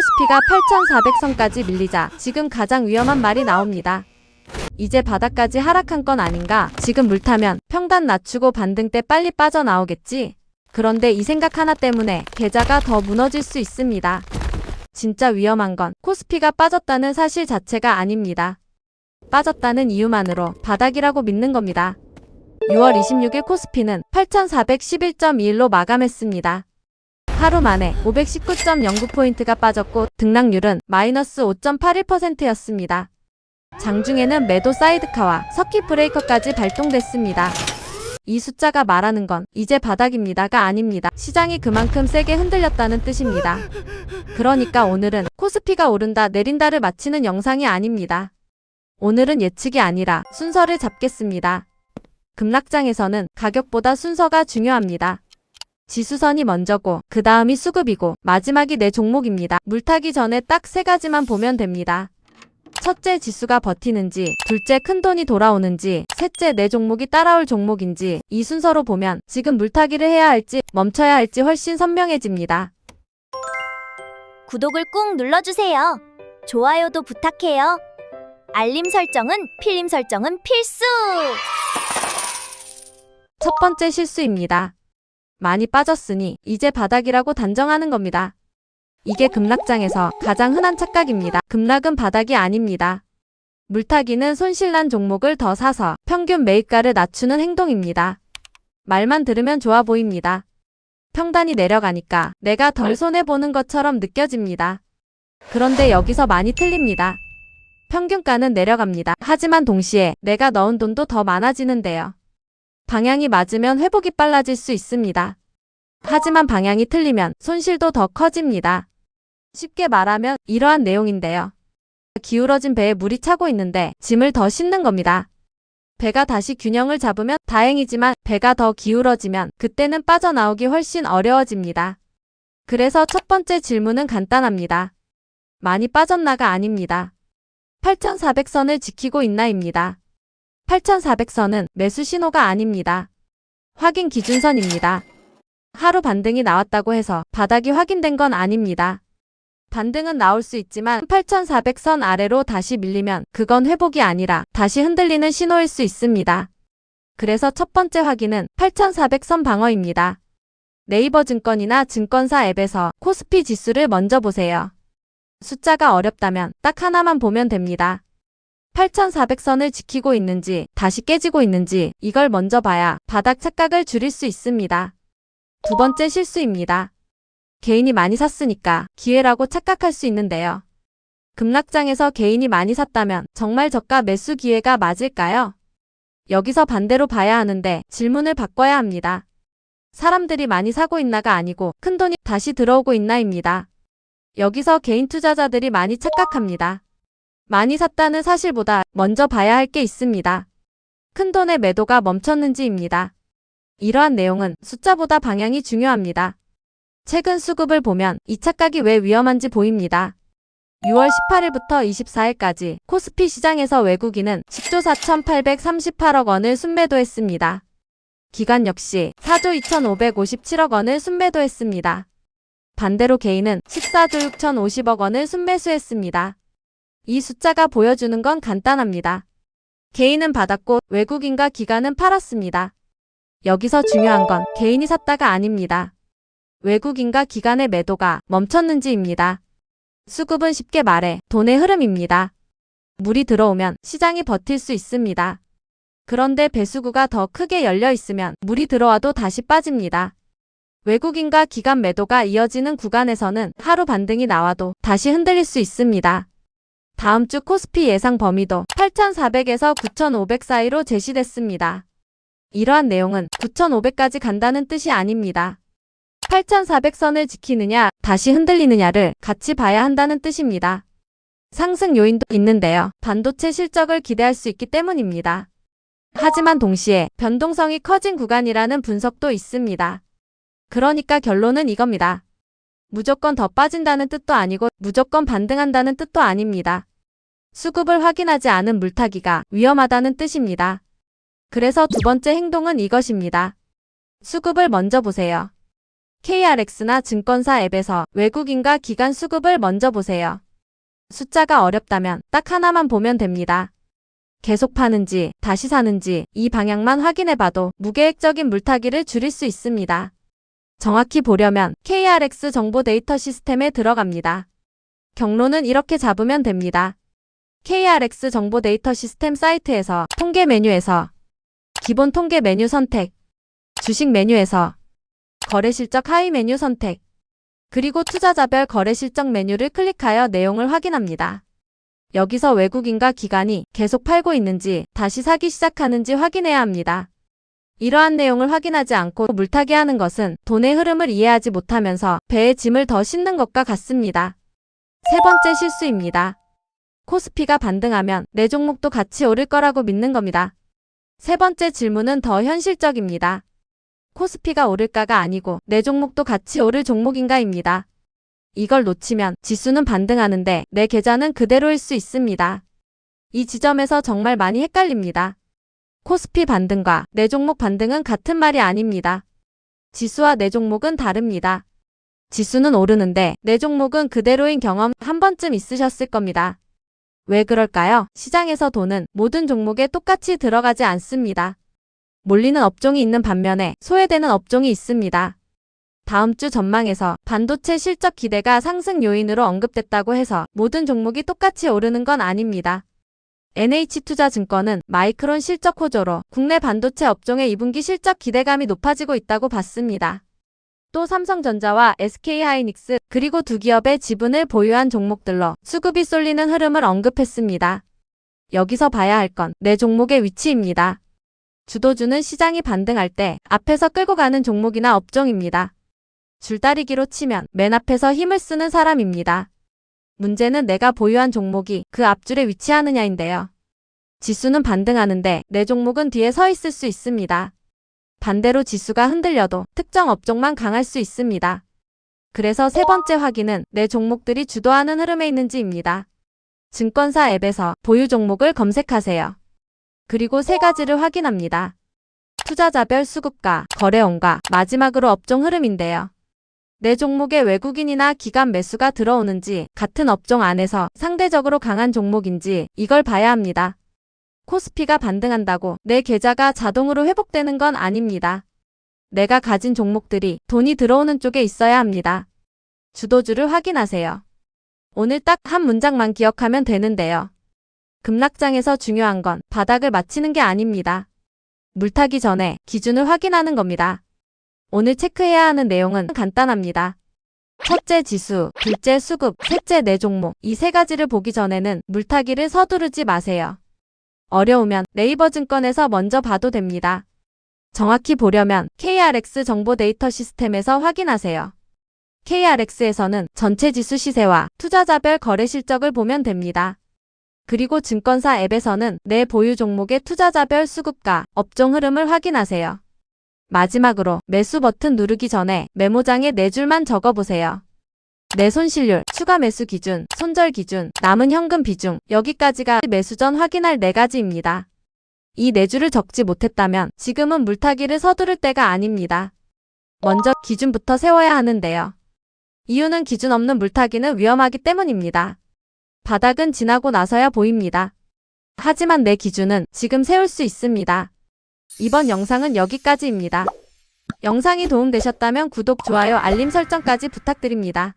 코스피가 8,400선까지 밀리자 지금 가장 위험한 말이 나옵니다. 이제 바닥까지 하락한 건 아닌가? 지금 물 타면 평단 낮추고 반등 때 빨리 빠져나오겠지? 그런데 이 생각 하나 때문에 계좌가 더 무너질 수 있습니다. 진짜 위험한 건 코스피가 빠졌다는 사실 자체가 아닙니다. 빠졌다는 이유만으로 바닥이라고 믿는 겁니다. 6월 26일 코스피는 8,411.21로 마감했습니다. 하루 만에 519.09포인트가 빠졌고 등락률은 마이너스 5.81%였습니다. 장중에는 매도 사이드카와 서킷 브레이커까지 발동됐습니다. 이 숫자가 말하는 건 이제 바닥입니다가 아닙니다. 시장이 그만큼 세게 흔들렸다는 뜻입니다. 그러니까 오늘은 코스피가 오른다 내린다를 맞히는 영상이 아닙니다. 오늘은 예측이 아니라 순서를 잡겠습니다. 급락장에서는 가격보다 순서가 중요합니다. 지수선이 먼저고 그 다음이 수급이고 마지막이 내 종목입니다. 물타기 전에 딱 세 가지만 보면 됩니다. 첫째, 지수가 버티는지, 둘째, 큰돈이 돌아오는지, 셋째, 내 종목이 따라올 종목인지 이 순서로 보면 지금 물타기를 해야 할지 멈춰야 할지 훨씬 선명해집니다. 구독을 꾹 눌러주세요. 좋아요도 부탁해요. 알림 설정은 필름 설정은 필수! 첫 번째 실수입니다. 많이 빠졌으니 이제 바닥이라고 단정하는 겁니다. 이게 급락장에서 가장 흔한 착각입니다. 급락은 바닥이 아닙니다. 물타기는 손실난 종목을 더 사서 평균 매입가를 낮추는 행동입니다. 말만 들으면 좋아 보입니다. 평단이 내려가니까 내가 덜 손해보는 것처럼 느껴집니다. 그런데 여기서 많이 틀립니다. 평균가는 내려갑니다. 하지만 동시에 내가 넣은 돈도 더 많아지는데요. 방향이 맞으면 회복이 빨라질 수 있습니다. 하지만 방향이 틀리면 손실도 더 커집니다. 쉽게 말하면 이러한 내용인데요. 기울어진 배에 물이 차고 있는데 짐을 더 싣는 겁니다. 배가 다시 균형을 잡으면 다행이지만 배가 더 기울어지면 그때는 빠져나오기 훨씬 어려워집니다. 그래서 첫 번째 질문은 간단합니다. 많이 빠졌나가 아닙니다. 8,400선을 지키고 있나입니다. 8,400선은 매수 신호가 아닙니다. 확인 기준선입니다. 하루 반등이 나왔다고 해서 바닥이 확인된 건 아닙니다. 반등은 나올 수 있지만 8,400선 아래로 다시 밀리면 그건 회복이 아니라 다시 흔들리는 신호일 수 있습니다. 그래서 첫 번째 확인은 8,400선 방어입니다. 네이버 증권이나 증권사 앱에서 코스피 지수를 먼저 보세요. 숫자가 어렵다면 딱 하나만 보면 됩니다. 8,400선을 지키고 있는지 다시 깨지고 있는지 이걸 먼저 봐야 바닥 착각을 줄일 수 있습니다. 두 번째 실수입니다. 개인이 많이 샀으니까 기회라고 착각할 수 있는데요. 급락장에서 개인이 많이 샀다면 정말 저가 매수 기회가 맞을까요? 여기서 반대로 봐야 하는데 질문을 바꿔야 합니다. 사람들이 많이 사고 있나가 아니고 큰돈이 다시 들어오고 있나입니다. 여기서 개인 투자자들이 많이 착각합니다. 많이 샀다는 사실보다 먼저 봐야 할 게 있습니다. 큰돈의 매도가 멈췄는지입니다. 이러한 내용은 숫자보다 방향이 중요합니다. 최근 수급을 보면 이 착각이 왜 위험한지 보입니다. 6월 18일부터 24일까지 코스피 시장에서 외국인은 10조 4,838억 원을 순매도했습니다. 기관 역시 4조 2,557억 원을 순매도했습니다. 반대로 개인은 14조 6,050억 원을 순매수했습니다. 이 숫자가 보여주는 건 간단합니다. 개인은 받았고 외국인과 기관은 팔았습니다. 여기서 중요한 건 개인이 샀다가 아닙니다. 외국인과 기관의 매도가 멈췄는지입니다. 수급은 쉽게 말해 돈의 흐름입니다. 물이 들어오면 시장이 버틸 수 있습니다. 그런데 배수구가 더 크게 열려 있으면 물이 들어와도 다시 빠집니다. 외국인과 기관 매도가 이어지는 구간에서는 하루 반등이 나와도 다시 흔들릴 수 있습니다. 다음 주 코스피 예상 범위도 8,400에서 9,500 사이로 제시됐습니다. 이러한 내용은 9,500까지 간다는 뜻이 아닙니다. 8,400선을 지키느냐, 다시 흔들리느냐를 같이 봐야 한다는 뜻입니다. 상승 요인도 있는데요. 반도체 실적을 기대할 수 있기 때문입니다. 하지만 동시에 변동성이 커진 구간이라는 분석도 있습니다. 그러니까 결론은 이겁니다. 무조건 더 빠진다는 뜻도 아니고 무조건 반등한다는 뜻도 아닙니다. 수급을 확인하지 않은 물타기가 위험하다는 뜻입니다. 그래서 두 번째 행동은 이것입니다. 수급을 먼저 보세요. KRX나 증권사 앱에서 외국인과 기관 수급을 먼저 보세요. 숫자가 어렵다면 딱 하나만 보면 됩니다. 계속 파는지 다시 사는지 이 방향만 확인해봐도 무계획적인 물타기를 줄일 수 있습니다. 정확히 보려면 KRX 정보 데이터 시스템에 들어갑니다. 경로는 이렇게 잡으면 됩니다. KRX 정보 데이터 시스템 사이트에서 통계 메뉴에서 기본 통계 메뉴 선택, 주식 메뉴에서 거래 실적 하위 메뉴 선택, 그리고 투자자별 거래 실적 메뉴를 클릭하여 내용을 확인합니다. 여기서 외국인과 기관이 계속 팔고 있는지 다시 사기 시작하는지 확인해야 합니다. 이러한 내용을 확인하지 않고 물타기하는 것은 돈의 흐름을 이해하지 못하면서 배에 짐을 더 싣는 것과 같습니다. 세 번째 실수입니다. 코스피가 반등하면 내 종목도 같이 오를 거라고 믿는 겁니다. 세 번째 질문은 더 현실적입니다. 코스피가 오를까가 아니고 내 종목도 같이 오를 종목인가입니다. 이걸 놓치면 지수는 반등하는데 내 계좌는 그대로일 수 있습니다. 이 지점에서 정말 많이 헷갈립니다. 코스피 반등과 내 종목 반등은 같은 말이 아닙니다. 지수와 내 종목은 다릅니다. 지수는 오르는데 내 종목은 그대로인 경험 한 번쯤 있으셨을 겁니다. 왜 그럴까요? 시장에서 돈은 모든 종목에 똑같이 들어가지 않습니다. 몰리는 업종이 있는 반면에 소외되는 업종이 있습니다. 다음 주 전망에서 반도체 실적 기대가 상승 요인으로 언급됐다고 해서 모든 종목이 똑같이 오르는 건 아닙니다. NH투자증권은 마이크론 실적 호조로 국내 반도체 업종의 2분기 실적 기대감이 높아지고 있다고 봤습니다. 또 삼성전자와 SK하이닉스 그리고 두 기업의 지분을 보유한 종목들로 수급이 쏠리는 흐름을 언급했습니다. 여기서 봐야 할 건 내 종목의 위치입니다. 주도주는 시장이 반등할 때 앞에서 끌고 가는 종목이나 업종입니다. 줄다리기로 치면 맨 앞에서 힘을 쓰는 사람입니다. 문제는 내가 보유한 종목이 그 앞줄에 위치하느냐인데요. 지수는 반등하는데 내 종목은 뒤에 서 있을 수 있습니다. 반대로 지수가 흔들려도 특정 업종만 강할 수 있습니다. 그래서 세 번째 확인은 내 종목들이 주도하는 흐름에 있는지입니다. 증권사 앱에서 보유 종목을 검색하세요. 그리고 세 가지를 확인합니다. 투자자별 수급과 거래원과 마지막으로 업종 흐름인데요. 내 종목에 외국인이나 기관 매수가 들어오는지 같은 업종 안에서 상대적으로 강한 종목인지 이걸 봐야 합니다. 코스피가 반등한다고 내 계좌가 자동으로 회복되는 건 아닙니다. 내가 가진 종목들이 돈이 들어오는 쪽에 있어야 합니다. 주도주를 확인하세요. 오늘 딱 한 문장만 기억하면 되는데요. 급락장에서 중요한 건 바닥을 맞히는 게 아닙니다. 물타기 전에 기준을 확인하는 겁니다. 오늘 체크해야 하는 내용은 간단합니다. 첫째 지수, 둘째 수급, 셋째 내 종목. 이 세 가지를 보기 전에는 물타기를 서두르지 마세요. 어려우면 네이버 증권에서 먼저 봐도 됩니다. 정확히 보려면 KRX 정보 데이터 시스템에서 확인하세요. KRX에서는 전체 지수 시세와 투자자별 거래 실적을 보면 됩니다. 그리고 증권사 앱에서는 내 보유 종목의 투자자별 수급과 업종 흐름을 확인하세요. 마지막으로 매수 버튼 누르기 전에 메모장에 네 줄만 적어보세요. 내 손실률, 추가 매수 기준, 손절 기준, 남은 현금 비중, 여기까지가 매수 전 확인할 네 가지입니다. 이 네 줄을 적지 못했다면 지금은 물타기를 서두를 때가 아닙니다. 먼저 기준부터 세워야 하는데요. 이유는 기준 없는 물타기는 위험하기 때문입니다. 바닥은 지나고 나서야 보입니다. 하지만 내 기준은 지금 세울 수 있습니다. 이번 영상은 여기까지입니다. 영상이 도움되셨다면 구독, 좋아요, 알림 설정까지 부탁드립니다.